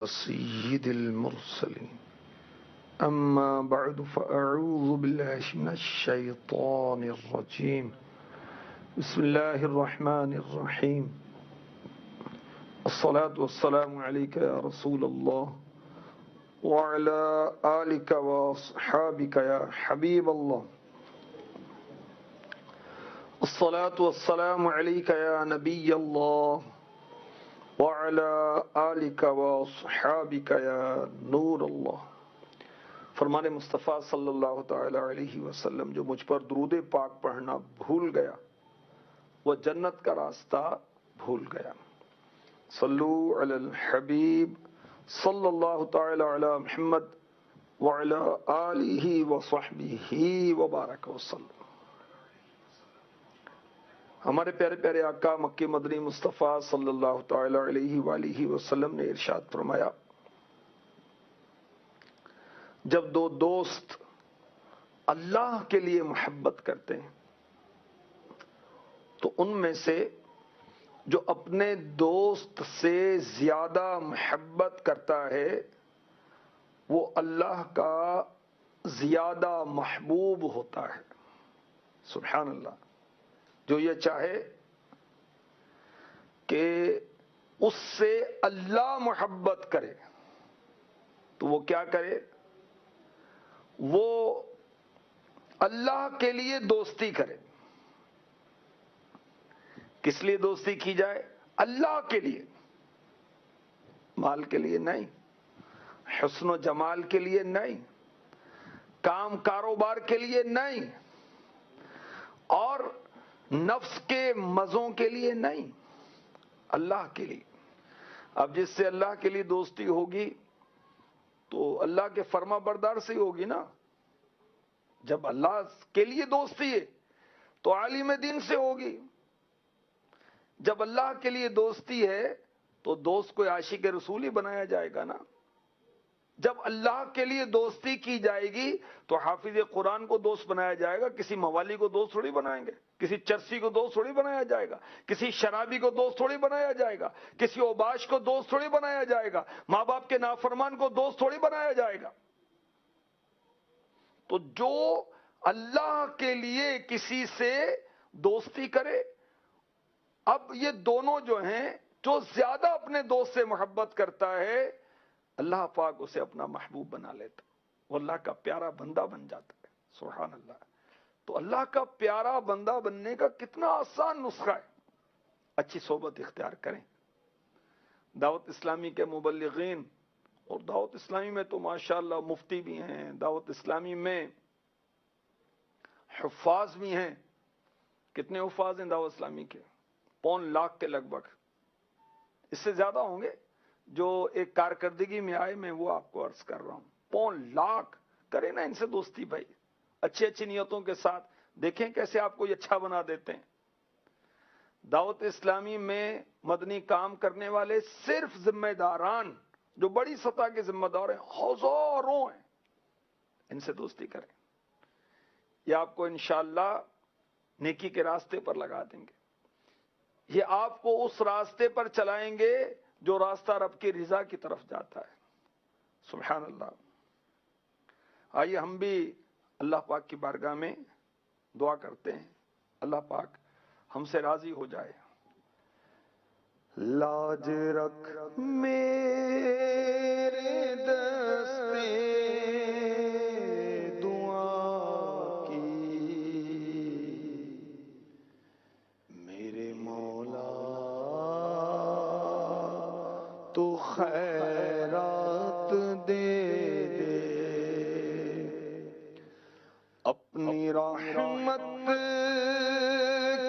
سيد المرسلين أما بعد فأعوذ بالله من الشيطان الرجيم بسم الله الرحمن الرحيم الصلاة والسلام عليك يا رسول الله وعلى آلك وأصحابك يا حبيب الله الصلاة والسلام عليك يا نبي الله وعلى آلك وصحابك یا نور اللہ۔ فرمان مصطفیٰ صلی اللہ تعالی علیہ وسلم جو مجھ پر درود پاک پڑھنا بھول گیا وہ جنت کا راستہ بھول گیا۔ صلو علی الحبیب صلی اللہ تعالی علی محمد وعلی آلہ وصحبہ وبارک وسلم۔ ہمارے پیارے پیارے آقا مکی مدنی مصطفیٰ صلی اللہ تعالی علیہ وآلہ وسلم نے ارشاد فرمایا، جب دو دوست اللہ کے لیے محبت کرتے ہیں تو ان میں سے جو اپنے دوست سے زیادہ محبت کرتا ہے وہ اللہ کا زیادہ محبوب ہوتا ہے۔ سبحان اللہ۔ جو یہ چاہے کہ اس سے اللہ محبت کرے تو وہ کیا کرے؟ وہ اللہ کے لیے دوستی کرے۔ کس لیے دوستی کی جائے؟ اللہ کے لیے، مال کے لیے نہیں، حسن و جمال کے لیے نہیں، کام کاروبار کے لیے نہیں، اور نفس کے مزوں کے لیے نہیں، اللہ کے لیے۔ اب جس سے اللہ کے لیے دوستی ہوگی تو اللہ کے فرما بردار سے ہی ہوگی نا۔ جب اللہ کے لیے دوستی ہے تو عالم دین سے ہوگی۔ جب اللہ کے لیے دوستی ہے تو دوست کو عاشق رسول ہی بنایا جائے گا نا۔ جب اللہ کے لیے دوستی کی جائے گی تو حافظ قرآن کو دوست بنایا جائے گا، کسی موالی کو دوست تھوڑی بنائیں گے، کسی چرسی کو دوست تھوڑی بنایا جائے گا، کسی شرابی کو دوست تھوڑی بنایا جائے گا، کسی اوباش کو دوست تھوڑی بنایا جائے گا، ماں باپ کے نافرمان کو دوست تھوڑی بنایا جائے گا۔ تو جو اللہ کے لیے کسی سے دوستی کرے، اب یہ دونوں جو ہیں، جو زیادہ اپنے دوست سے محبت کرتا ہے اللہ پاک اسے اپنا محبوب بنا لیتا، وہ اللہ کا پیارا بندہ بن جاتا ہے۔ سبحان اللہ۔ تو اللہ کا پیارا بندہ بننے کا کتنا آسان نسخہ ہے۔ اچھی صحبت اختیار کریں۔ دعوت اسلامی کے مبلغین، اور دعوت اسلامی میں تو ماشاءاللہ مفتی بھی ہیں، دعوت اسلامی میں حفاظ بھی ہیں۔ کتنے حفاظ ہیں دعوت اسلامی کے؟ 1.25 لاکھ کے لگ بھگ، اس سے زیادہ ہوں گے جو ایک کارکردگی میں آئے، میں وہ آپ کو عرض کر رہا ہوں۔ 1.25 لاکھ کریں نا ان سے دوستی بھائی، اچھی اچھی نیتوں کے ساتھ، دیکھیں کیسے آپ کو یہ اچھا بنا دیتے ہیں۔ دعوت اسلامی میں مدنی کام کرنے والے صرف ذمہ داران جو بڑی سطح کے ذمہ دار ہیں ہزاروں ہیں، ان سے دوستی کریں، یہ آپ کو انشاءاللہ نیکی کے راستے پر لگا دیں گے، یہ آپ کو اس راستے پر چلائیں گے جو راستہ رب کی رضا کی طرف جاتا ہے۔ سبحان اللہ۔ آئیے ہم بھی اللہ پاک کی بارگاہ میں دعا کرتے ہیں، اللہ پاک ہم سے راضی ہو جائے۔ لاج رکھ میرے دستے دعا کی، میرے مولا تو خیرات دے دے، اپنی رحمت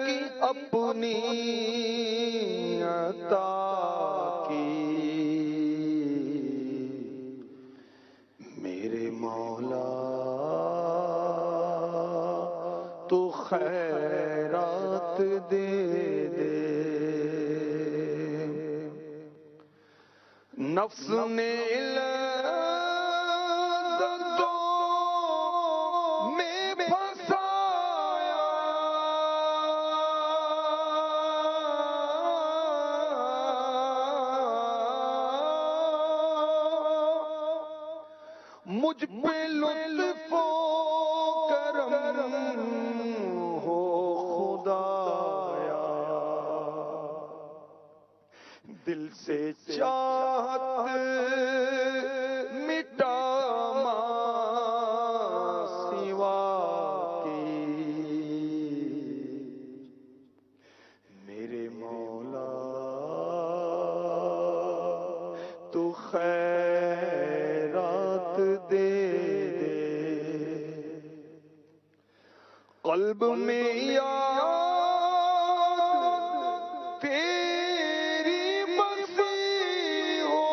کی اپنی عطا کی، میرے مولا تو خیرات دے دے۔ نفس نے مجھ پہ لطف و کرم ہو خدایا، دل سے چاہت مٹا ماں سوا کی، میرے مولا تو خیرات دے دے، قلب میں یاد تیری بسی ہو،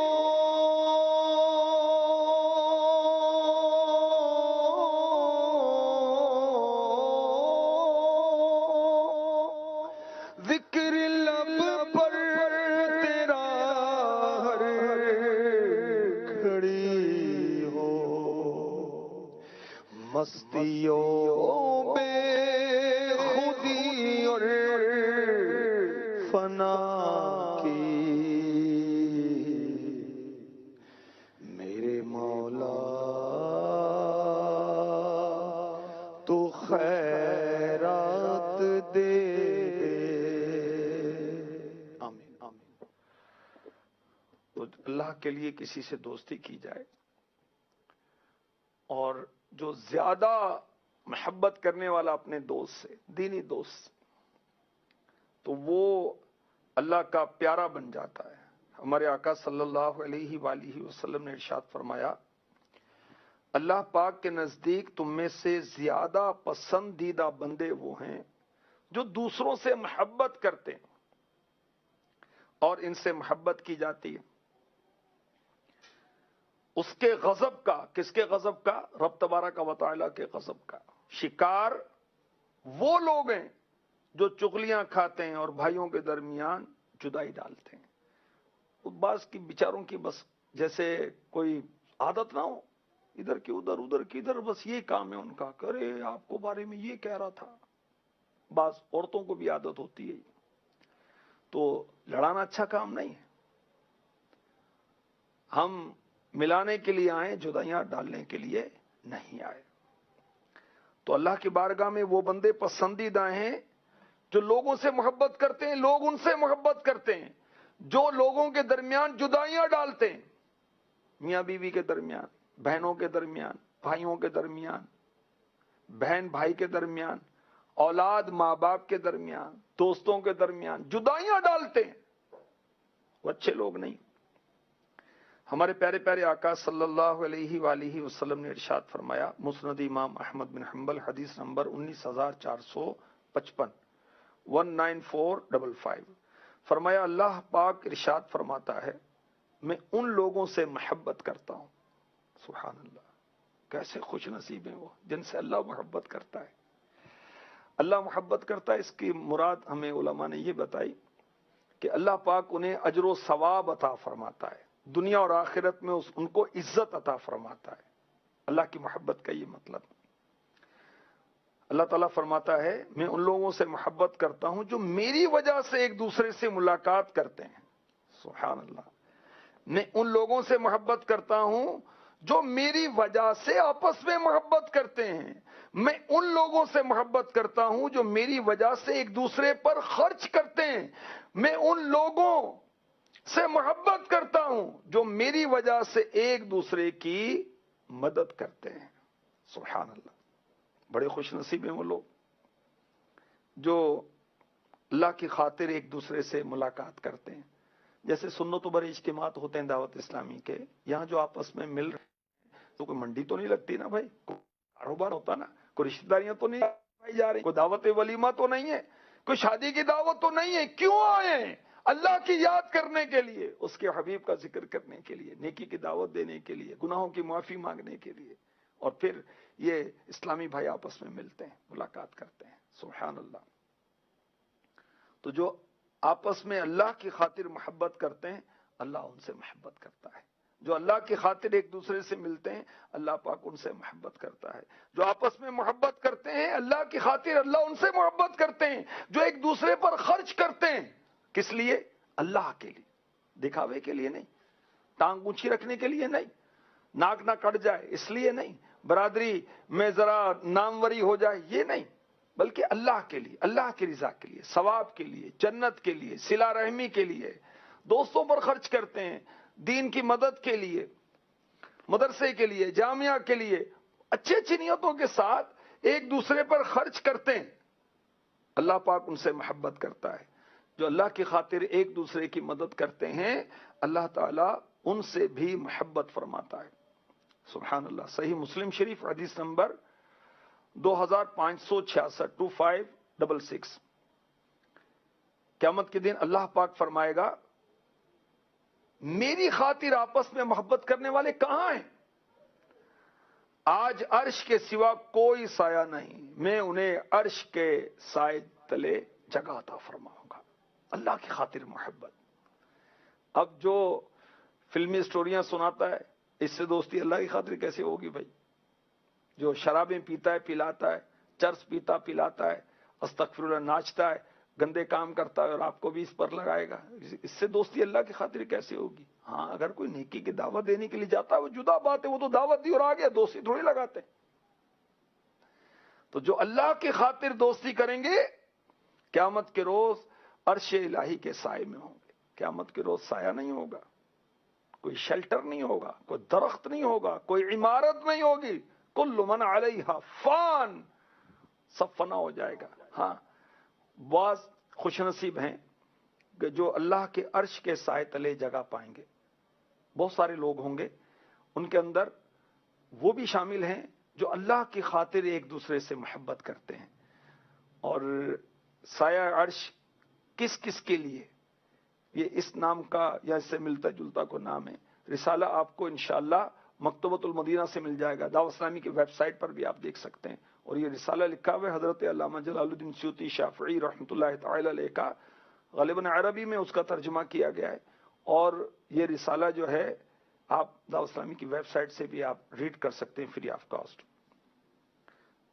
ذکر لب پر تیرا ہر گھڑی ہو، مستیوں بے خودی اور فنا کی، میرے مولا تو خیرات دے دے۔ آمین آمین۔ تو اللہ کے لیے کسی سے دوستی کی جائے، اور جو زیادہ محبت کرنے والا اپنے دوست سے، دینی دوست سے، تو وہ اللہ کا پیارا بن جاتا ہے۔ ہمارے آقا صلی اللہ علیہ وآلہ وسلم نے ارشاد فرمایا، اللہ پاک کے نزدیک تم میں سے زیادہ پسندیدہ بندے وہ ہیں جو دوسروں سے محبت کرتے ہیں اور ان سے محبت کی جاتی ہے۔ اس کے غضب کا، کس کے غضب کا؟ رب تبارک و تعالیٰ کے غضب کا شکار وہ لوگ ہیں جو چغلیاں کھاتے ہیں اور بھائیوں کے درمیان جدائی ڈالتے ہیں۔ بعض کی بیچاروں کی بس جیسے کوئی عادت نہ ہو، ادھر کی ادھر ادھر کی ادھر، بس یہ کام ہے ان کا، کرے آپ کو بارے میں یہ کہہ رہا تھا۔ بعض عورتوں کو بھی عادت ہوتی ہے، تو لڑانا اچھا کام نہیں ہے۔ ہم ملانے کے لیے آئے، جدائیاں ڈالنے کے لیے نہیں آئے۔ تو اللہ کی بارگاہ میں وہ بندے پسندیدہ ہیں جو لوگوں سے محبت کرتے ہیں، لوگ ان سے محبت کرتے ہیں، جو لوگوں کے درمیان جدائیاں ڈالتے ہیں، میاں بیوی کے درمیان، بہنوں کے درمیان، بھائیوں کے درمیان، بہن بھائی کے درمیان، اولاد ماں باپ کے درمیان، دوستوں کے درمیان جدائیاں ڈالتے ہیں، وہ اچھے لوگ نہیں۔ ہمارے پیارے پیارے آقا صلی اللہ علیہ وآلہ وسلم نے ارشاد فرمایا، مسند امام احمد بن حنبل، حدیث نمبر 19455، 19455، فرمایا اللہ پاک ارشاد فرماتا ہے، میں ان لوگوں سے محبت کرتا ہوں، سبحان اللہ، کیسے خوش نصیب ہیں وہ جن سے اللہ محبت کرتا ہے۔ اللہ محبت کرتا ہے، اس کی مراد ہمیں علماء نے یہ بتائی کہ اللہ پاک انہیں اجر و ثواب عطا فرماتا ہے، دنیا اور آخرت میں ان کو عزت عطا فرماتا ہے۔ اللہ کی محبت کا یہ مطلب۔ اللہ تعالیٰ فرماتا ہے، میں ان لوگوں سے محبت کرتا ہوں جو میری وجہ سے ایک دوسرے سے ملاقات کرتے ہیں، سبحان اللہ۔ میں ان لوگوں سے محبت کرتا ہوں جو میری وجہ سے آپس میں محبت کرتے ہیں، میں ان لوگوں سے محبت کرتا ہوں جو میری وجہ سے ایک دوسرے پر خرچ کرتے ہیں، میں ان لوگوں سے محبت کرتا ہوں جو میری وجہ سے ایک دوسرے کی مدد کرتے ہیں، سبحان اللہ۔ بڑے خوش نصیب ہیں وہ لوگ جو اللہ کی خاطر ایک دوسرے سے ملاقات کرتے ہیں۔ جیسے سنت و بڑے اجتماعات ہوتے ہیں دعوت اسلامی کے، یہاں جو آپس میں مل رہے ہیں، تو کوئی منڈی تو نہیں لگتی نا بھائی، کوئی کاروبار ہوتا نا، کوئی رشتہ داریاں تو نہیں جا رہی، کوئی دعوت ولیمہ تو نہیں ہے، کوئی شادی کی دعوت تو نہیں ہے۔ کیوں آئے ہیں؟ اللہ کی یاد کرنے کے لیے، اس کے حبیب کا ذکر کرنے کے لیے، نیکی کی دعوت دینے کے لیے، گناہوں کی معافی مانگنے کے لیے، اور پھر یہ اسلامی بھائی آپس میں ملتے ہیں، ملاقات کرتے ہیں، سبحان اللہ۔ تو جو آپس میں اللہ کی خاطر محبت کرتے ہیں، اللہ ان سے محبت کرتا ہے۔ جو اللہ کی خاطر ایک دوسرے سے ملتے ہیں، اللہ پاک ان سے محبت کرتا ہے۔ جو آپس میں محبت کرتے ہیں اللہ کی خاطر، اللہ ان سے محبت کرتے ہیں۔ جو ایک دوسرے پر خرچ کرتے ہیں، کس لیے؟ اللہ کے لیے، دکھاوے کے لیے نہیں، ٹانگ اونچی رکھنے کے لیے نہیں، ناک نہ کٹ جائے اس لیے نہیں، برادری میں ذرا ناموری ہو جائے یہ نہیں، بلکہ اللہ کے لیے، اللہ کی رضا کے لیے، ثواب کے لیے، جنت کے لیے، صلہ رحمی کے لیے، دوستوں پر خرچ کرتے ہیں، دین کی مدد کے لیے، مدرسے کے لیے، جامعہ کے لیے، اچھی اچھی نیتوں کے ساتھ ایک دوسرے پر خرچ کرتے ہیں، اللہ پاک ان سے محبت کرتا ہے۔ جو اللہ کی خاطر ایک دوسرے کی مدد کرتے ہیں اللہ تعالیٰ ان سے بھی محبت فرماتا ہے۔ سبحان اللہ۔ صحیح مسلم شریف حدیث نمبر 2566 2566۔ قیامت کے دن اللہ پاک فرمائے گا میری خاطر آپس میں محبت کرنے والے کہاں ہیں؟ آج عرش کے سوا کوئی سایہ نہیں، میں انہیں عرش کے سائے تلے جگہ عطا فرماؤں گا۔ اللہ کی خاطر محبت۔ اب جو فلمی سٹوریاں سناتا ہے اس سے دوستی اللہ کی خاطر کیسے ہوگی بھائی؟ جو شرابیں پیتا ہے پلاتا ہے، چرس پیتا پلاتا ہے، استغفر اللہ ناچتا ہے، گندے کام کرتا ہے اور آپ کو بھی اس پر لگائے گا، اس سے دوستی اللہ کی خاطر کیسے ہوگی؟ ہاں اگر کوئی نیکی کی دعوت دینے کے لیے جاتا ہے وہ جدا بات ہے، وہ تو دعوت دی اور آ گیا، دوستی تھوڑی لگاتے۔ تو جو اللہ کی خاطر دوستی کریں گے قیامت کے روز عرش الہی کے سائے میں ہوں گے۔ قیامت کے روز سایہ نہیں ہوگا، کوئی شیلٹر نہیں ہوگا، کوئی درخت نہیں ہوگا، کوئی عمارت نہیں ہوگی، کل من علیہا فان، سب فنا ہو جائے گا۔ ہاں بعض خوش نصیب ہیں کہ جو اللہ کے عرش کے سائے تلے جگہ پائیں گے۔ بہت سارے لوگ ہوں گے ان کے اندر وہ بھی شامل ہیں جو اللہ کی خاطر ایک دوسرے سے محبت کرتے ہیں۔ اور سایہ عرش کس کس کے لیے، یہ اس نام کا یا اس سے ملتا جلتا کو نام ہے۔ رسالہ آپ کو انشاءاللہ مکتبۃ المدینہ سے مل جائے گا، دعوت اسلامی کی ویب سائٹ پر بھی آپ دیکھ سکتے ہیں۔ اور یہ رسالہ لکھا ہوا ہے حضرت علامہ جلال الدین سیوطی شافعی رحمۃ اللہ تعالی علیہ کا، غالباً عربی میں اس کا ترجمہ کیا گیا ہے، اور یہ رسالہ جو ہے آپ دعوت اسلامی کی ویب سائٹ سے بھی آپ ریڈ کر سکتے ہیں فری آف کاسٹ۔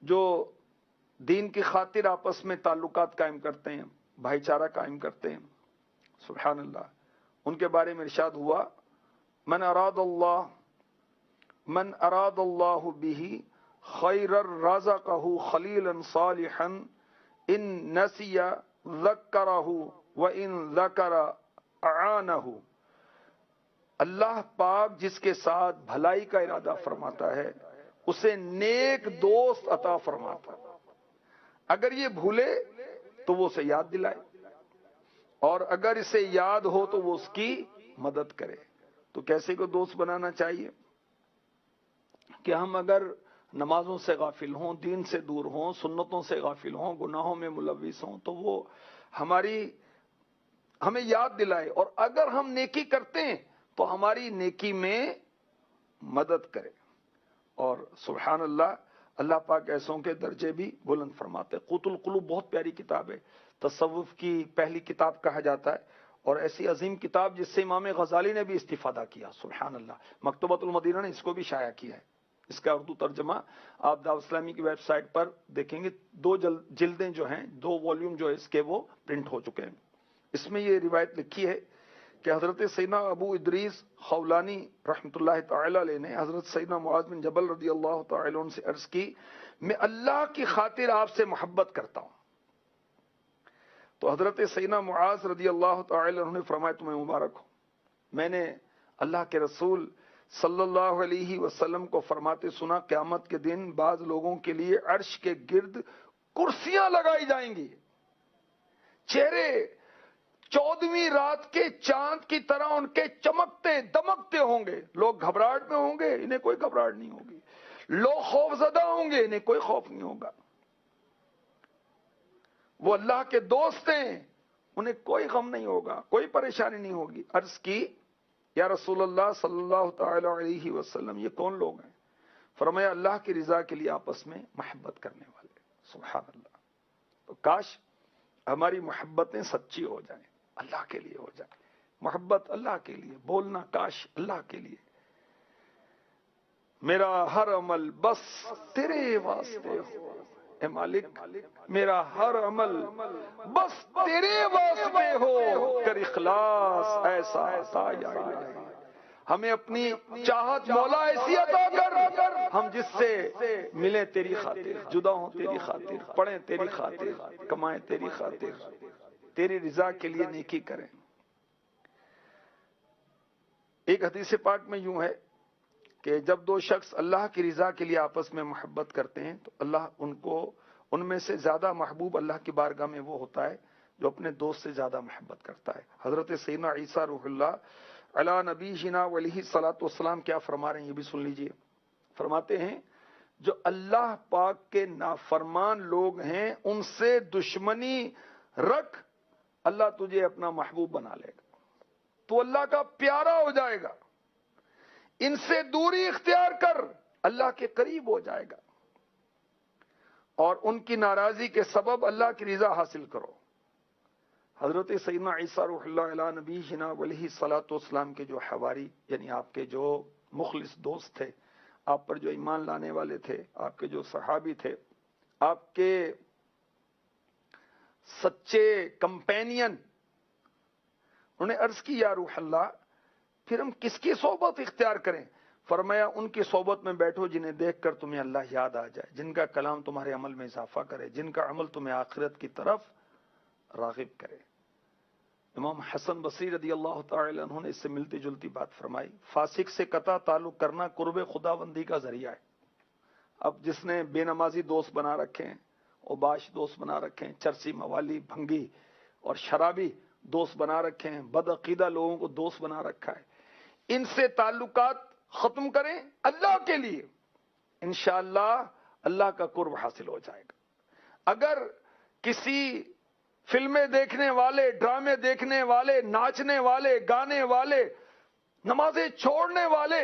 جو دین کی خاطر آپس میں تعلقات قائم کرتے ہیں، بھائی چارہ قائم کرتے ہیں، سبحان اللہ، ان کے بارے میں ارشاد ہوا من اراد اللہ بہ خیرا رزقہ خلیلا صالحا ان نسی ذکرہ وان ذکر اعانہ۔ اللہ پاک جس کے ساتھ بھلائی کا ارادہ فرماتا ہے اسے نیک دوست عطا فرماتا ہے، اگر یہ بھولے تو وہ اسے یاد دلائے، اور اگر اسے یاد ہو تو وہ اس کی مدد کرے۔ تو کیسے کو دوست بنانا چاہیے کہ ہم اگر نمازوں سے غافل ہوں، دین سے دور ہوں، سنتوں سے غافل ہوں، گناہوں میں ملوث ہوں، تو وہ ہمیں یاد دلائے، اور اگر ہم نیکی کرتے ہیں تو ہماری نیکی میں مدد کرے۔ اور سبحان اللہ، اللہ پاک ایسوں کے درجے بھی بلند فرماتے۔ قوت القلوب بہت پیاری کتاب ہے، تصوف کی پہلی کتاب کہا جاتا ہے، اور ایسی عظیم کتاب جس سے امام غزالی نے بھی استفادہ کیا، سبحان اللہ۔ مکتبۃ المدینہ نے اس کو بھی شائع کیا ہے، اس کا اردو ترجمہ آپ دعوت اسلامی کی ویب سائٹ پر دیکھیں گے، 2 جلدیں جو ہیں، 2 والیوم جو ہے اس کے وہ پرنٹ ہو چکے ہیں۔ اس میں یہ روایت لکھی ہے کہ حضرت سیدنا ابو ادریس خولانی رحمۃ اللہ تعالی علیہ نے حضرت سیدنا معاذ بن جبل رضی اللہ تعالی عنہ سے عرض کی میں اللہ کی خاطر آپ سے محبت کرتا ہوں۔ تو حضرت سیدنا معاذ رضی اللہ تعالی عنہ نے فرمایا تمہیں مبارک ہو، میں نے اللہ کے رسول صلی اللہ علیہ وسلم کو فرماتے سنا قیامت کے دن بعض لوگوں کے لیے عرش کے گرد کرسیاں لگائی جائیں گی، چہرے 14ویں رات کے چاند کی طرح ان کے چمکتے دمکتے ہوں گے، لوگ گھبراہٹ میں ہوں گے، انہیں کوئی گھبراہٹ نہیں ہوگی، لوگ خوف زدہ ہوں گے، انہیں کوئی خوف نہیں ہوگا، وہ اللہ کے دوست ہیں، انہیں کوئی غم نہیں ہوگا، کوئی پریشانی نہیں ہوگی۔ عرض کی یا رسول اللہ صلی اللہ تعالی علیہ وسلم یہ کون لوگ ہیں؟ فرمایا اللہ کی رضا کے لیے آپس میں محبت کرنے والے۔ سبحان اللہ۔ تو کاش ہماری محبتیں سچی ہو جائیں، اللہ کے لیے ہو جائیں، محبت اللہ کے لیے، بولنا کاش اللہ کے لیے۔ میرا ہر عمل بس تیرے واسطے ہو اے مالک، میرا ہر عمل بس تیرے واسطے ہو، کر اخلاص ایسا عطا یا الہی۔ ہمیں اپنی چاہت مولا ایسی عطا کر ہم جس سے ملیں تیری خاطر، جدا ہوں تیری خاطر، پڑھیں تیری خاطر، کمائیں تیری خاطر، تیری رضا کے لیے نیکی کریں۔ ایک حدیث پاک میں یوں ہے کہ جب دو شخص اللہ کی رضا کے لیے آپس میں محبت کرتے ہیں تو اللہ ان میں سے زیادہ محبوب اللہ کی بارگاہ میں وہ ہوتا ہے جو اپنے دوست سے زیادہ محبت کرتا ہے۔ حضرت سیدنا عیسیٰ روح اللہ علی نبینا علیہ الصلوۃ والسلام کیا فرما رہے ہیں، یہ بھی سن لیجئے۔ فرماتے ہیں جو اللہ پاک کے نافرمان لوگ ہیں ان سے دشمنی رکھ، اللہ تجھے اپنا محبوب بنا لے گا، تو اللہ کا پیارا ہو جائے گا۔ ان سے دوری اختیار کر، اللہ کے قریب ہو جائے گا، اور ان کی ناراضی کے سبب اللہ کی رضا حاصل کرو۔ حضرت سیدنا عیسیٰ روح اللہ علیہ نبینا علیہ الصلوۃ والسلام کے جو حواری، یعنی آپ کے جو مخلص دوست تھے، آپ پر جو ایمان لانے والے تھے، آپ کے جو صحابی تھے، آپ کے سچے کمپینین، انہوں نے عرض کی یا روح اللہ پھر ہم کس کی صحبت اختیار کریں؟ فرمایا ان کی صحبت میں بیٹھو جنہیں دیکھ کر تمہیں اللہ یاد آ جائے، جن کا کلام تمہارے عمل میں اضافہ کرے، جن کا عمل تمہیں آخرت کی طرف راغب کرے۔ امام حسن بصری رضی اللہ تعالی عنہ نے اس سے ملتی جلتی بات فرمائی، فاسق سے قطع تعلق کرنا قرب خداوندی کا ذریعہ ہے۔ اب جس نے بے نمازی دوست بنا رکھے ہیں، اوباش دوست بنا رکھے ہیں، چرسی موالی بھنگی اور شرابی دوست بنا رکھے ہیں، بدعقیدہ لوگوں کو دوست بنا رکھا ہے، ان سے تعلقات ختم کریں اللہ کے لیے، انشاءاللہ اللہ کا قرب حاصل ہو جائے گا۔ اگر کسی فلمیں دیکھنے والے، ڈرامے دیکھنے والے، ناچنے والے، گانے والے، نمازیں چھوڑنے والے،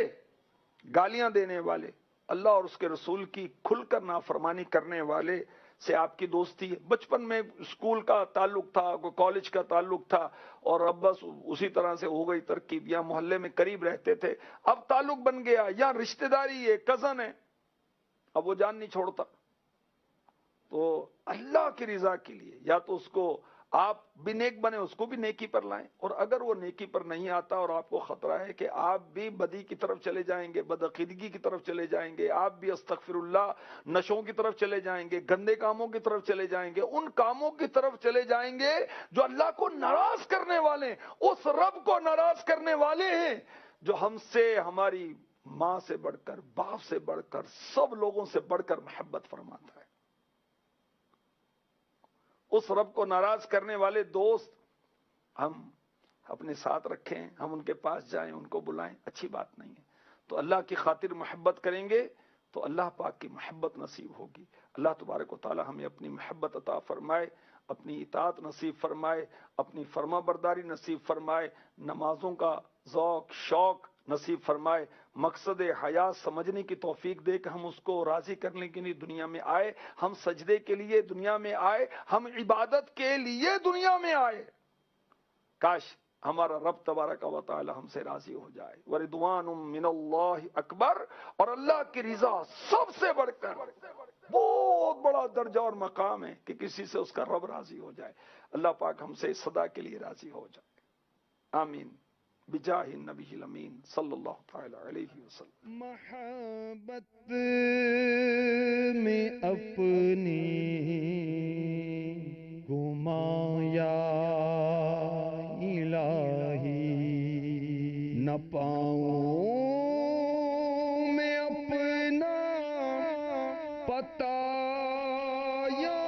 گالیاں دینے والے، اللہ اور اس کے رسول کی کھل کر نافرمانی کرنے والے سے آپ کی دوستی ہے، بچپن میں اسکول کا تعلق تھا، کوئی کالج کا تعلق تھا، اور اب بس اسی طرح سے ہو گئی ترکیب، یا محلے میں قریب رہتے تھے، اب تعلق بن گیا، یا رشتہ داری ہے، کزن ہے، اب وہ جان نہیں چھوڑتا، تو اللہ کی رضا کے لیے یا تو اس کو آپ بھی نیک بنے، اس کو بھی نیکی پر لائیں، اور اگر وہ نیکی پر نہیں آتا اور آپ کو خطرہ ہے کہ آپ بھی بدی کی طرف چلے جائیں گے، بدعقیدگی کی طرف چلے جائیں گے، آپ بھی استغفر اللہ نشوں کی طرف چلے جائیں گے، گندے کاموں کی طرف چلے جائیں گے، ان کاموں کی طرف چلے جائیں گے جو اللہ کو ناراض کرنے والے ہیں، اس رب کو ناراض کرنے والے ہیں جو ہم سے، ہماری ماں سے بڑھ کر، باپ سے بڑھ کر، سب لوگوں سے بڑھ کر محبت فرماتا ہے۔ اس رب کو ناراض کرنے والے دوست ہم اپنے ساتھ رکھیں، ہم ان کے پاس جائیں، ان کو بلائیں، اچھی بات نہیں ہے۔ تو اللہ کی خاطر محبت کریں گے تو اللہ پاک کی محبت نصیب ہوگی۔ اللہ تبارک و تعالی ہمیں اپنی محبت عطا فرمائے، اپنی اطاعت نصیب فرمائے، اپنی فرما برداری نصیب فرمائے، نمازوں کا ذوق شوق نصیب فرمائے، مقصد حیات سمجھنے کی توفیق دے کہ ہم اس کو راضی کرنے کے لیے دنیا میں آئے، ہم سجدے کے لیے دنیا میں آئے، ہم عبادت کے لیے دنیا میں آئے۔ کاش ہمارا رب تبارک و تعالی ہم سے راضی ہو جائے۔ وَرِضْوَانٌ مِّنَ اللَّهِ اکبر، اور اللہ کی رضا سب سے بڑھ کر بہت بڑا درجہ اور مقام ہے کہ کسی سے اس کا رب راضی ہو جائے۔ اللہ پاک ہم سے صدا کے لیے راضی ہو جائے، آمین، بجاہ النبی الامین صلی اللہ تعالی علیہ وسلم۔ محبت میں اپنی گمایا الہی، نہ پاؤں میں اپنا پتہ یا